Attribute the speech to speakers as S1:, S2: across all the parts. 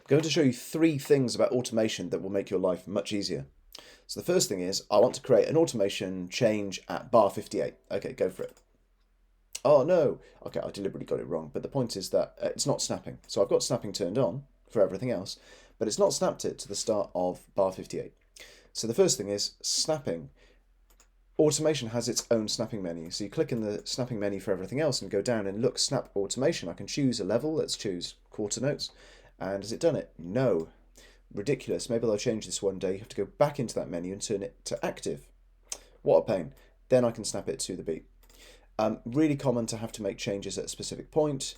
S1: I'm going to show you three things about automation that will make your life much easier. So the first thing is I want to create an automation change at bar 58. Okay, go for it. Oh no, okay, I deliberately got it wrong, but the point is that it's not snapping. So I've got snapping turned on for everything else, but it's not snapped it to the start of bar 58. So the first thing is snapping. Automation has its own snapping menu. So you click in the snapping menu for everything else and go down and look, snap automation. I can choose a level. Let's choose quarter notes. And has it done it? No. Ridiculous. Maybe they'll change this one day. You have to go back into that menu and turn it to active. What a pain. Then I can snap it to the beat. Really common to have to make changes at a specific point.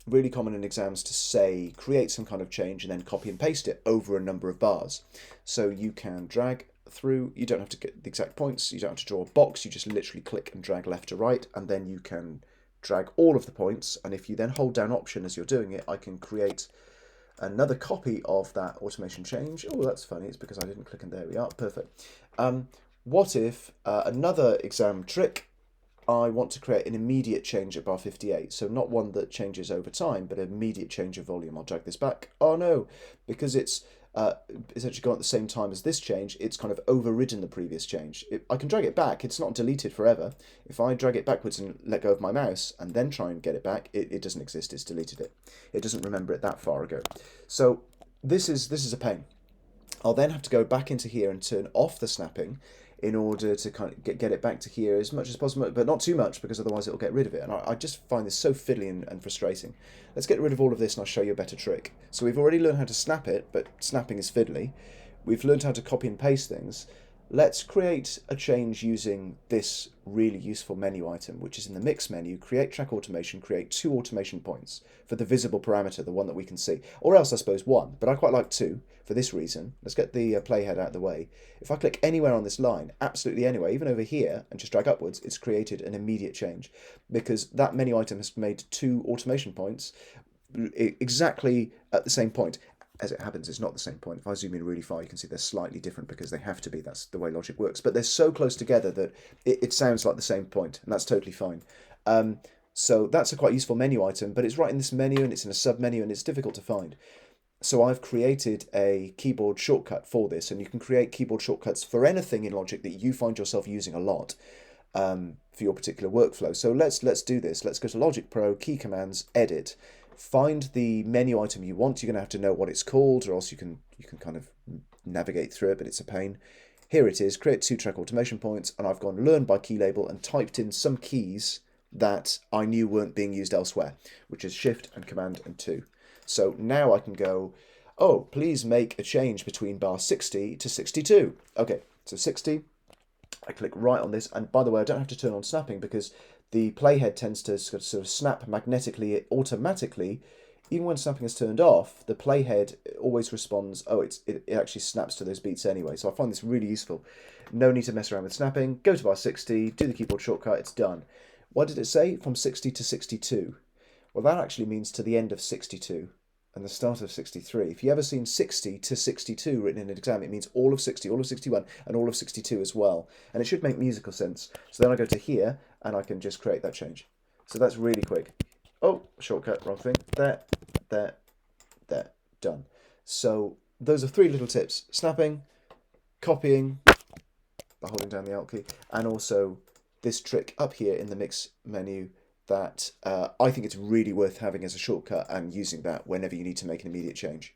S1: Really common in exams to say, create some kind of change and then copy and paste it over a number of bars. So you can drag through, you don't have to get the exact points, you don't have to draw a box, you just literally click and drag left to right, and then you can drag all of the points, and if you then hold down Option as you're doing it, I can create another copy of that automation change. Oh, that's funny, it's because I didn't click, and there we are, perfect. What if, another exam trick, I want to create an immediate change at bar 58. So not one that changes over time, but an immediate change of volume. I'll drag this back. Oh no, because it's essentially gone at the same time as this change, it's kind of overridden the previous change. I can drag it back. It's not deleted forever. If I drag it backwards and let go of my mouse and then try and get it back, it doesn't exist. It's deleted it. It doesn't remember it that far ago. So this is a pain. I'll then have to go back into here and turn off the snapping in order to kind of get it back to here as much as possible, but not too much because otherwise it'll get rid of it. And I just find this so fiddly and frustrating. Let's get rid of all of this and I'll show you a better trick. So we've already learned how to snap it, but snapping is fiddly. We've learned how to copy and paste things. Let's create a change using this really useful menu item, which is in the mix menu, create track automation, create 2 automation points for the visible parameter, the one that we can see. Or else I suppose 1, but I quite like 2 for this reason. Let's get the playhead out of the way. If I click anywhere on this line, absolutely anywhere, even over here, and just drag upwards, it's created an immediate change because that menu item has made 2 automation points exactly at the same point. As it happens, it's not the same point. If I zoom in really far, you can see they're slightly different because they have to be. That's the way logic works. But they're so close together that it sounds like the same point, and that's totally fine. So that's a quite useful menu item, but it's right in this menu, and it's in a sub-menu, and it's difficult to find. So I've created a keyboard shortcut for this, and you can create keyboard shortcuts for anything in Logic that you find yourself using a lot for your particular workflow. So let's do this. Let's go to Logic Pro, Key Commands, Edit. Find the menu item you want. You're going to have to know what it's called, or else you can kind of navigate through it, but it's a pain. Here it is, create 2 track automation points, and I've gone learn by key label and typed in some keys that I knew weren't being used elsewhere, which is Shift and Command and 2. So now I can go, oh, please make a change between bar 60 to 62. Okay, so 60, I click right on this, and by the way, I don't have to turn on snapping because the playhead tends to sort of snap magnetically, automatically. Even when snapping is turned off, the playhead always responds, oh, it actually snaps to those beats anyway. So I find this really useful. No need to mess around with snapping. Go to bar 60, do the keyboard shortcut, it's done. What did it say? From 60 to 62. Well, that actually means to the end of 62 and the start of 63. If you ever seen 60 to 62 written in an exam, it means all of 60, all of 61, and all of 62 as well. And it should make musical sense. So then I go to here, and I can just create that change. So that's really quick. Oh, shortcut, wrong thing. There, there, done. So those are 3 little tips. Snapping, copying, by holding down the Alt key, and also this trick up here in the mix menu that I think it's really worth having as a shortcut and using that whenever you need to make an immediate change.